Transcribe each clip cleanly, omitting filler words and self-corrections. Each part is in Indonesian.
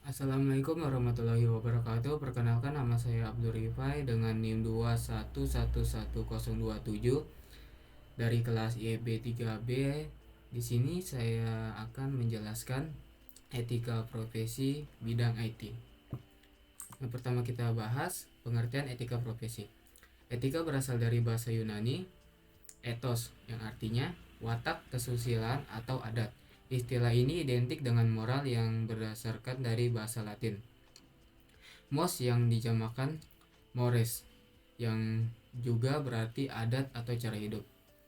Assalamualaikum warahmatullahi wabarakatuh. Perkenalkan, nama saya Abdul Rifai dengan NIM 2111027 dari kelas IEB 3B. Di sini saya akan menjelaskan etika profesi bidang IT. Yang pertama kita bahas pengertian etika profesi. Etika berasal dari bahasa Yunani ethos yang artinya watak, kesusilaan, atau adat. Istilah ini identik dengan moral yang berdasarkan dari bahasa Latin mos yang dijamakan mores, yang juga berarti adat atau cara hidup.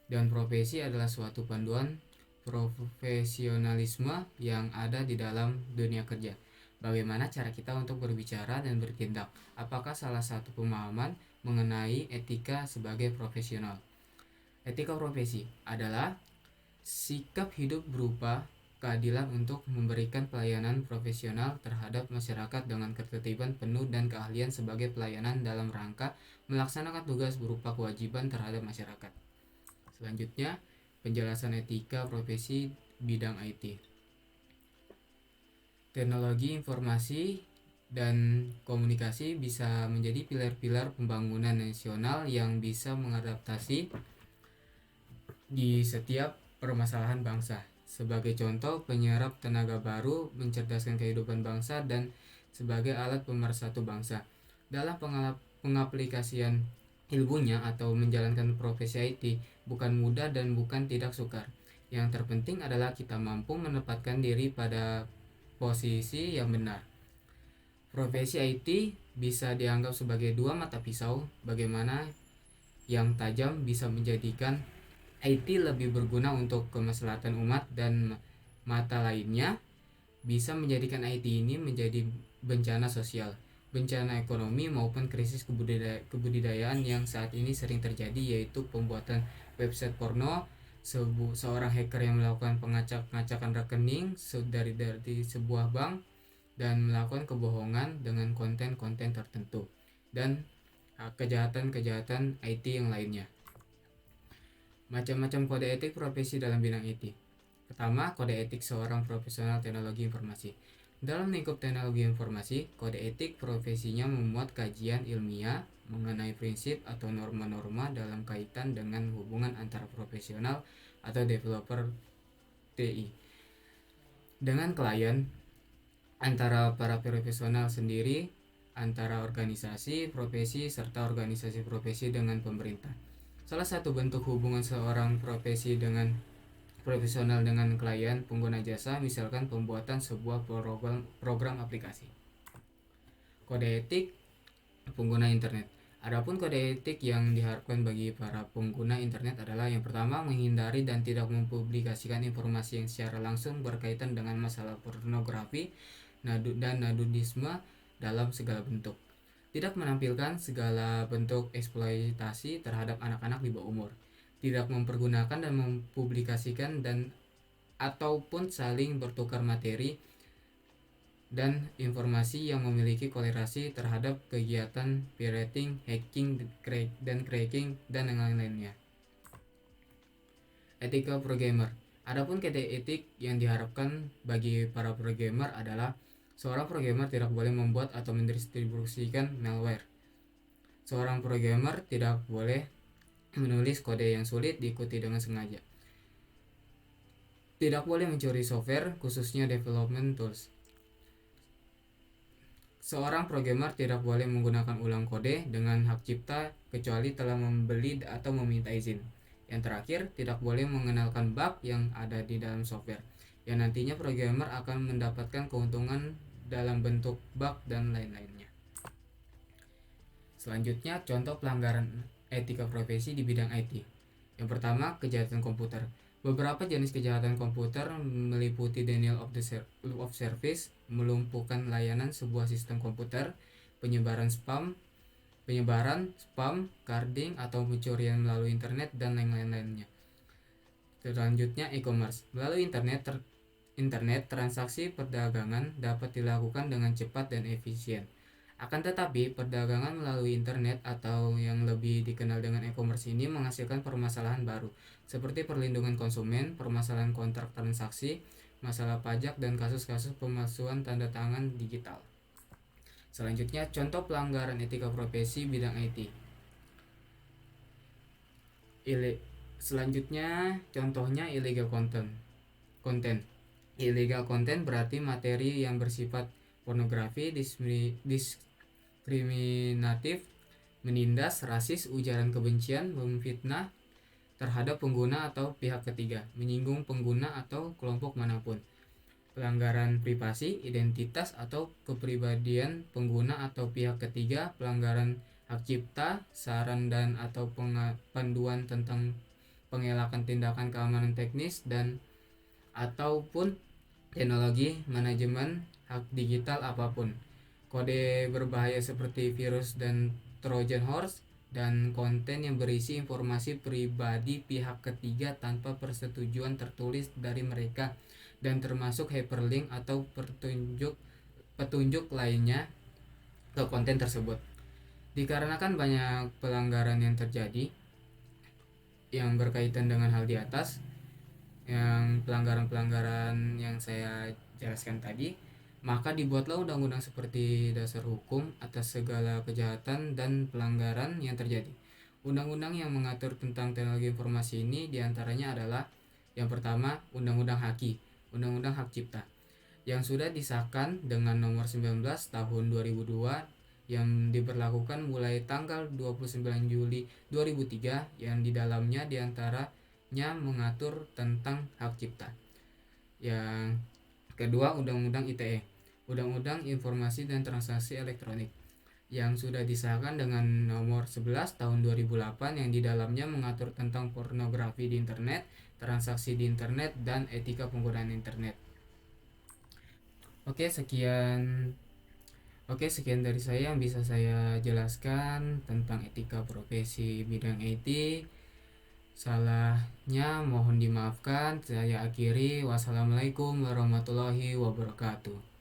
Dan profesi adalah suatu panduan profesionalisme yang ada di dalam dunia kerja. Bagaimana cara kita untuk berbicara dan bertindak? Apakah salah satu pemahaman mengenai etika sebagai profesional? Etika profesi adalah sikap hidup berupa keadilan untuk memberikan pelayanan profesional terhadap masyarakat dengan ketertiban penuh dan keahlian sebagai pelayanan dalam rangka melaksanakan tugas berupa kewajiban terhadap masyarakat. Selanjutnya, penjelasan etika profesi bidang IT. Teknologi informasi dan komunikasi bisa menjadi pilar-pilar pembangunan nasional yang bisa mengadaptasi di setiap permasalahan bangsa. Sebagai contoh, penyerap tenaga baru mencerdaskan kehidupan bangsa dan sebagai alat pemersatu bangsa. Dalam pengaplikasian ilmunya atau menjalankan profesi IT bukan mudah dan bukan tidak sukar. Yang terpenting adalah kita mampu menempatkan diri pada posisi yang benar. Profesi IT bisa dianggap sebagai dua mata pisau, bagaimana yang tajam bisa menjadikan IT lebih berguna untuk kemaslahatan umat dan mata lainnya bisa menjadikan IT ini menjadi bencana sosial, bencana ekonomi maupun krisis kebudayaan yang saat ini sering terjadi, yaitu pembuatan website porno, seorang hacker yang melakukan pengacak-ngacakan rekening dari sebuah bank dan melakukan kebohongan dengan konten-konten tertentu dan kejahatan-kejahatan IT yang lainnya. Macam-macam kode etik profesi dalam bidang IT. Pertama, kode etik seorang profesional teknologi informasi. Dalam lingkup teknologi informasi, kode etik profesinya memuat kajian ilmiah mengenai prinsip atau norma-norma dalam kaitan dengan hubungan antara profesional atau developer TI dengan klien, antara para profesional sendiri, antara organisasi profesi serta organisasi profesi dengan pemerintah. Salah satu bentuk hubungan seorang profesi dengan profesional dengan klien pengguna jasa misalkan pembuatan sebuah program aplikasi. Kode etik pengguna internet. Adapun kode etik yang diharapkan bagi para pengguna internet adalah yang pertama, menghindari dan tidak mempublikasikan informasi yang secara langsung berkaitan dengan masalah pornografi dan nudisme dalam segala bentuk. Tidak menampilkan segala bentuk eksploitasi terhadap anak-anak di bawah umur. Tidak mempergunakan dan mempublikasikan dan ataupun saling bertukar materi dan informasi yang memiliki korelasi terhadap kegiatan pirating, hacking, dan cracking dan yang lain-lainnya. Etika programmer. Adapun kode etik yang diharapkan bagi para programmer adalah seorang programmer tidak boleh membuat atau mendistribusikan malware. Seorang programmer tidak boleh menulis kode yang sulit diikuti dengan sengaja. Tidak boleh mencuri software, khususnya development tools. Seorang programmer tidak boleh menggunakan ulang kode dengan hak cipta kecuali telah membeli atau meminta izin. Yang terakhir, tidak boleh mengenalkan bug yang ada di dalam software, yang nantinya programmer akan mendapatkan keuntungan dalam bentuk bug dan lain-lainnya. Selanjutnya, contoh pelanggaran etika profesi di bidang IT. Yang pertama, kejahatan komputer. Beberapa jenis kejahatan komputer meliputi denial of service, melumpuhkan layanan sebuah sistem komputer, penyebaran spam, carding atau pencurian melalui internet dan lain-lainnya. Selanjutnya, e-commerce. Melalui internet, transaksi perdagangan dapat dilakukan dengan cepat dan efisien. Akan tetapi, perdagangan melalui internet atau yang lebih dikenal dengan e-commerce ini menghasilkan permasalahan baru, seperti perlindungan konsumen, permasalahan kontrak transaksi, masalah pajak, dan kasus-kasus pemalsuan tanda tangan digital. Selanjutnya, contoh pelanggaran etika profesi bidang IT. Selanjutnya, contohnya illegal content. Illegal content berarti materi yang bersifat pornografi, diskriminatif, menindas, rasis, ujaran kebencian, memfitnah terhadap pengguna atau pihak ketiga, menyinggung pengguna atau kelompok manapun. Pelanggaran privasi, identitas atau kepribadian pengguna atau pihak ketiga, pelanggaran hak cipta, saran dan atau panduan tentang pengelakan tindakan keamanan teknis dan ataupun teknologi, manajemen hak digital apapun, kode berbahaya seperti virus dan Trojan horse, dan konten yang berisi informasi pribadi pihak ketiga tanpa persetujuan tertulis dari mereka, dan termasuk hyperlink atau petunjuk lainnya ke konten tersebut. Dikarenakan banyak pelanggaran yang terjadi yang berkaitan dengan hal di atas, yang pelanggaran-pelanggaran yang saya jelaskan tadi, maka dibuatlah undang-undang seperti dasar hukum atas segala kejahatan dan pelanggaran yang terjadi. Undang-undang yang mengatur tentang teknologi informasi ini diantaranya adalah yang pertama, Undang-Undang HAKI, Undang-Undang Hak Cipta, yang sudah disahkan dengan nomor 19 tahun 2002, yang diberlakukan mulai tanggal 29 Juli 2003, yang di dalamnya diantaranya mengatur tentang hak cipta. Yang kedua, Undang-Undang ITE, Undang-Undang Informasi dan Transaksi Elektronik, yang sudah disahkan dengan nomor 11 tahun 2008, yang di dalamnya mengatur tentang pornografi di internet, transaksi di internet, dan etika penggunaan internet. Oke, sekian dari saya yang bisa saya jelaskan tentang etika profesi bidang IT. Salahnya mohon dimaafkan. Saya akhiri. Wassalamualaikum warahmatullahi wabarakatuh.